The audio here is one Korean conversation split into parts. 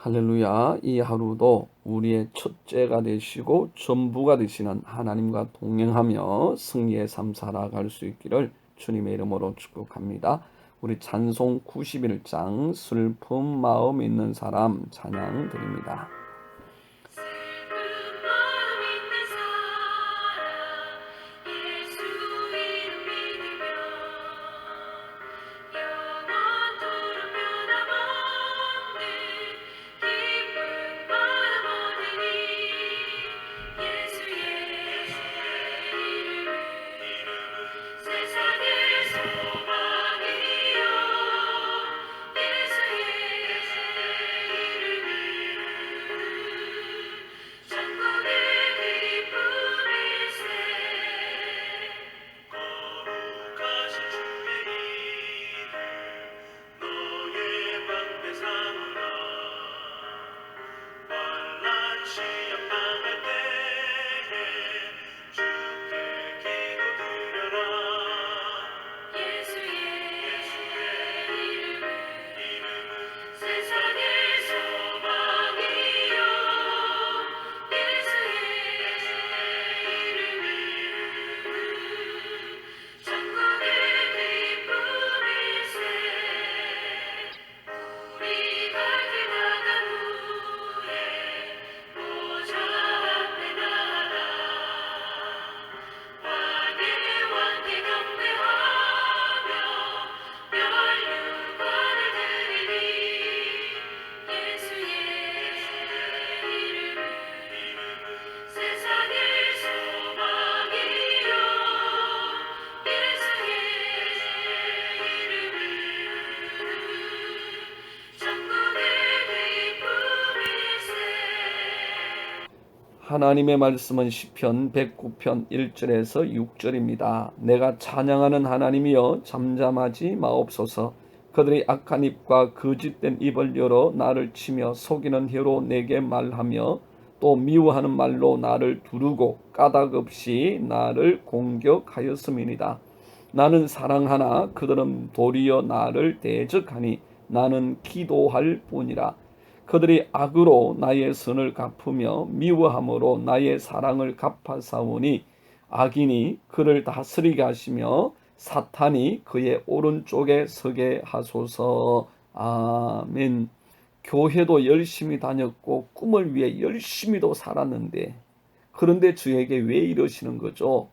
할렐루야. 이 하루도 우리의 첫째가 되시고 전부가 되시는 하나님과 동행하며 승리의 삶 살아갈 수 있기를 주님의 이름으로 축복합니다. 우리 찬송 91장 슬픈 마음 있는 사람 찬양 드립니다. 하나님의 말씀은 시편 109편 1절에서 6절입니다. 내가 찬양하는 하나님이여 잠잠하지 마옵소서. 그들이 악한 입과 거짓된 입을 열어 나를 치며 속이는 혀로 내게 말하며 또 미워하는 말로 나를 두르고 까닭 없이 나를 공격하였음이니이다. 나는 사랑하나 그들은 도리어 나를 대적하니 나는 기도할 뿐이라. 그들이 악으로 나의 선을 갚으며 미워함으로 나의 사랑을 갚아사오니 악인이 그를 다스리게 하시며 사탄이 그의 오른쪽에 서게 하소서. 아멘. 교회도 열심히 다녔고 꿈을 위해 열심히도 살았는데 그런데 주에게 왜 이러시는 거죠?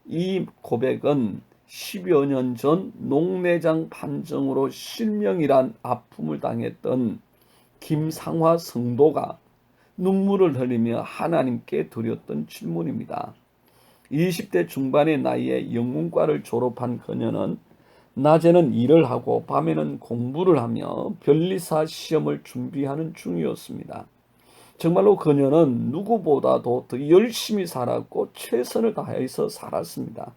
이 고백은 10여 년 전 녹내장 판정으로 실명이란 아픔을 당했던 김상화 성도가 눈물을 흘리며 하나님께 드렸던 질문입니다. 20대 중반의 나이에 영문과를 졸업한 그녀는 낮에는 일을 하고 밤에는 공부를 하며 변리사 시험을 준비하는 중이었습니다. 정말로 그녀는 누구보다도 더 열심히 살았고 최선을 다해서 살았습니다.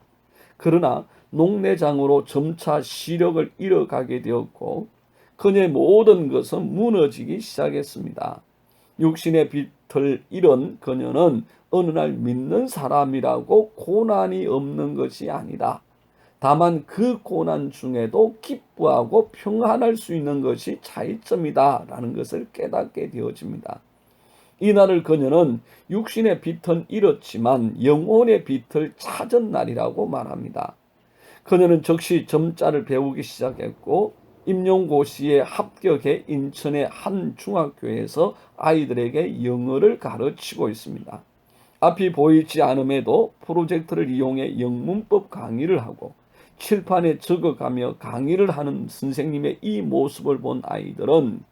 그러나 녹내장으로 점차 시력을 잃어가게 되었고 그녀의 모든 것은 무너지기 시작했습니다. 육신의 빛을 잃은 그녀는 어느 날 믿는 사람이라고 고난이 없는 것이 아니다. 다만 그 고난 중에도 기뻐하고 평안할 수 있는 것이 차이점이다 라는 것을 깨닫게 되어집니다. 이날을 그녀는 육신의 빛은 잃었지만 영혼의 빛을 찾은 날이라고 말합니다. 그녀는 즉시 점자를 배우기 시작했고 임용고시에 합격해 인천의 한 중학교에서 아이들에게 영어를 가르치고 있습니다. 앞이 보이지 않음에도 프로젝터를 이용해 영문법 강의를 하고 칠판에 적어가며 강의를 하는 선생님의 이 모습을 본 아이들은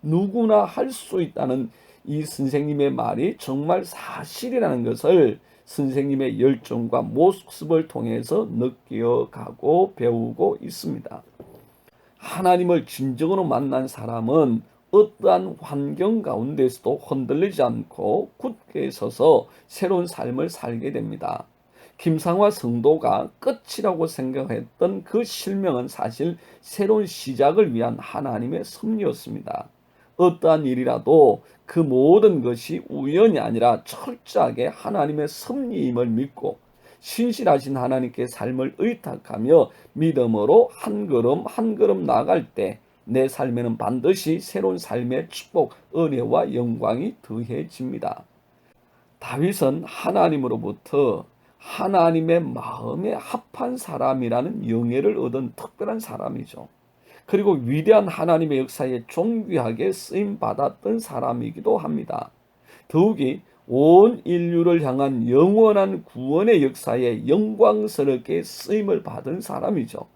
누구나 할 수 있다는 이 선생님의 말이 정말 사실이라는 것을 선생님의 열정과 모습을 통해서 느껴가고 배우고 있습니다. 하나님을 진정으로 만난 사람은 어떠한 환경 가운데서도 흔들리지 않고 굳게 서서 새로운 삶을 살게 됩니다. 김상화 성도가 끝이라고 생각했던 그 실명은 사실 새로운 시작을 위한 하나님의 섭리였습니다. 어떠한 일이라도 그 모든 것이 우연이 아니라 철저하게 하나님의 섭리임을 믿고 신실하신 하나님께 삶을 의탁하며 믿음으로 한 걸음 한 걸음 나아갈 때 내 삶에는 반드시 새로운 삶의 축복, 은혜와 영광이 더해집니다. 다윗은 하나님으로부터 하나님의 마음에 합한 사람이라는 영예를 얻은 특별한 사람이죠. 그리고 위대한 하나님의 역사에 존귀하게 쓰임받았던 사람이기도 합니다. 더욱이 온 인류를 향한 영원한 구원의 역사에 영광스럽게 쓰임을 받은 사람이죠.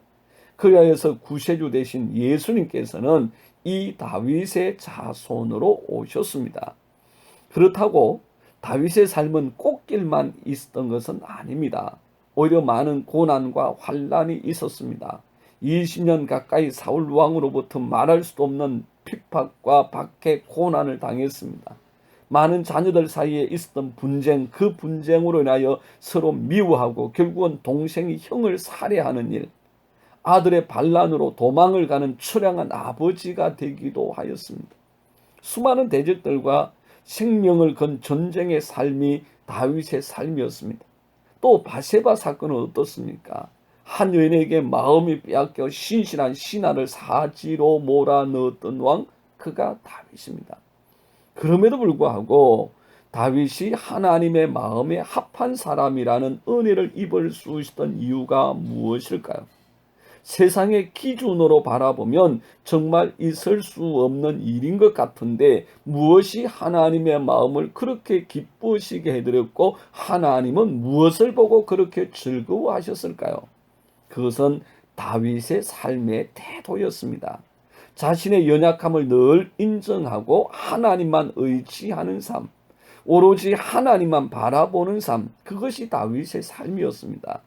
그에 의해서 구세주 되신 예수님께서는 이 다윗의 자손으로 오셨습니다. 그렇다고 다윗의 삶은 꽃길만 있었던 것은 아닙니다. 오히려 많은 고난과 환난이 있었습니다. 20년 가까이 사울 왕으로부터 말할 수도 없는 핍박과 박해, 고난을 당했습니다. 많은 자녀들 사이에 있었던 분쟁, 그 분쟁으로 인하여 서로 미워하고 결국은 동생이 형을 살해하는 일, 아들의 반란으로 도망을 가는 처량한 아버지가 되기도 하였습니다. 수많은 대적들과 생명을 건 전쟁의 삶이 다윗의 삶이었습니다. 또 바세바 사건은 어떻습니까? 한 여인에게 마음이 빼앗겨 신실한 신하를 사지로 몰아넣었던 왕, 그가 다윗입니다. 그럼에도 불구하고 다윗이 하나님의 마음에 합한 사람이라는 은혜를 입을 수 있었던 이유가 무엇일까요? 세상의 기준으로 바라보면 정말 있을 수 없는 일인 것 같은데 무엇이 하나님의 마음을 그렇게 기쁘시게 해드렸고 하나님은 무엇을 보고 그렇게 즐거워하셨을까요? 그것은 다윗의 삶의 태도였습니다. 자신의 연약함을 늘 인정하고 하나님만 의지하는 삶, 오로지 하나님만 바라보는 삶, 그것이 다윗의 삶이었습니다.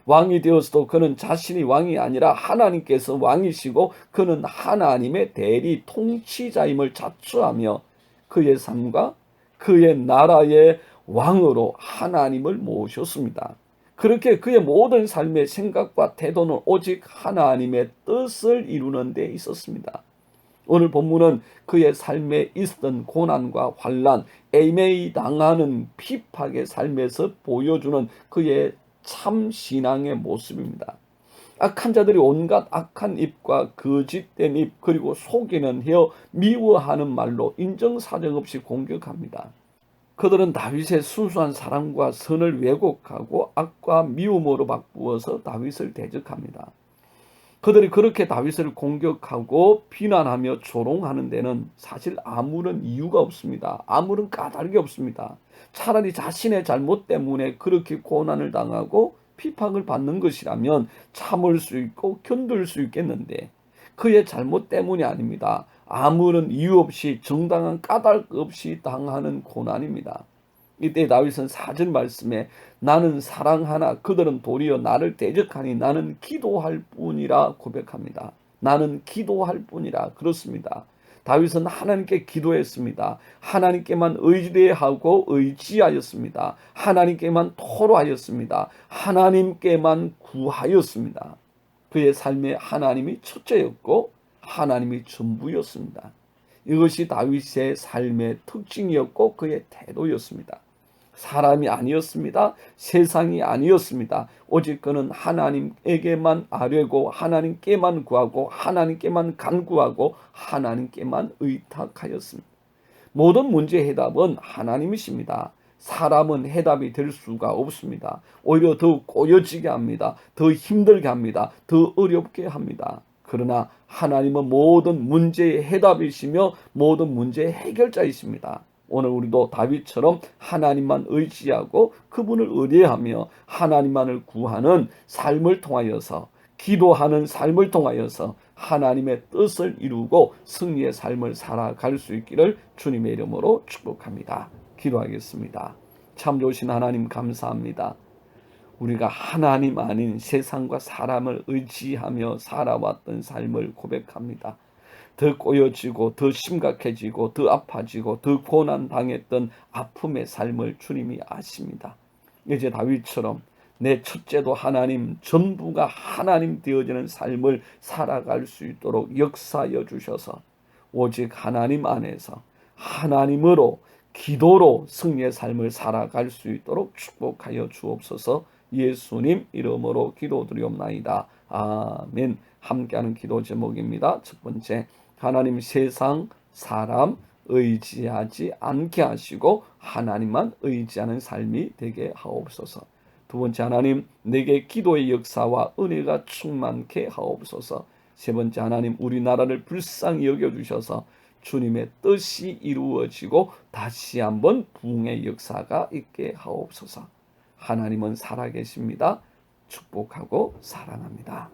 왕이 되었어도 그는 자신이 왕이 아니라 하나님께서 왕이시고 그는 하나님의 대리 통치자임을 자처하며 그의 삶과 그의 나라의 왕으로 하나님을 모셨습니다. 그렇게 그의 모든 삶의 생각과 태도는 오직 하나님의 뜻을 이루는 데 있었습니다. 오늘 본문은 그의 삶에 있었던 고난과 환난, 애매히 당하는 핍박의 삶에서 보여주는 그의 참 신앙의 모습입니다. 악한 자들이 온갖 악한 입과 거짓된 입 그리고 속이는 혀 미워하는 말로 인정사정 없이 공격합니다. 그들은 다윗의 순수한 사랑과 선을 왜곡하고 악과 미움으로 바꾸어서 다윗을 대적합니다. 그들이 그렇게 다윗을 공격하고 비난하며 조롱하는 데는 사실 아무런 이유가 없습니다. 아무런 까닭이 없습니다. 차라리 자신의 잘못 때문에 그렇게 고난을 당하고 비판을 받는 것이라면 참을 수 있고 견딜 수 있겠는데 그의 잘못 때문이 아닙니다. 아무런 이유 없이 정당한 까닭 없이 당하는 고난입니다. 이때 다윗은 4절 말씀에 나는 사랑하나 그들은 도리어 나를 대적하니 나는 기도할 뿐이라 고백합니다. 나는 기도할 뿐이라. 그렇습니다. 다윗은 하나님께 기도했습니다. 하나님께만 의뢰하고 의지하였습니다. 하나님께만 토로하였습니다. 하나님께만 구하였습니다. 그의 삶에 하나님이 첫째였고 하나님이 전부였습니다. 이것이 다윗의 삶의 특징이었고 그의 태도였습니다. 사람이 아니었습니다. 세상이 아니었습니다. 오직 그는 하나님에게만 아뢰고 하나님께만 구하고 하나님께만 간구하고 하나님께만 의탁하였습니다. 모든 문제의 해답은 하나님이십니다. 사람은 해답이 될 수가 없습니다. 오히려 더 꼬여지게 합니다. 더 힘들게 합니다. 더 어렵게 합니다. 그러나 하나님은 모든 문제의 해답이시며 모든 문제의 해결자이십니다. 오늘 우리도 다윗처럼 하나님만 의지하고 그분을 의뢰하며 하나님만을 구하는 삶을 통하여서 기도하는 삶을 통하여서 하나님의 뜻을 이루고 승리의 삶을 살아갈 수 있기를 주님의 이름으로 축복합니다. 기도하겠습니다. 참 좋으신 하나님 감사합니다. 우리가 하나님 아닌 세상과 사람을 의지하며 살아왔던 삶을 고백합니다. 더 꼬여지고 더 심각해지고 더 아파지고 더 고난당했던 아픔의 삶을 주님이 아십니다. 이제 다윗처럼 내 첫째도 하나님, 전부가 하나님 되어지는 삶을 살아갈 수 있도록 역사하여 주셔서 오직 하나님 안에서 하나님으로 기도로 승리의 삶을 살아갈 수 있도록 축복하여 주옵소서. 예수님 이름으로 기도드리옵나이다. 아멘. 함께하는 기도 제목입니다. 첫 번째, 하나님 세상, 사람 의지하지 않게 하시고 하나님만 의지하는 삶이 되게 하옵소서. 두 번째, 하나님 내게 기도의 역사와 은혜가 충만케 하옵소서. 세 번째, 하나님 우리나라를 불쌍히 여겨주셔서 주님의 뜻이 이루어지고 다시 한번 부흥의 역사가 있게 하옵소서. 하나님은 살아계십니다. 축복하고 사랑합니다.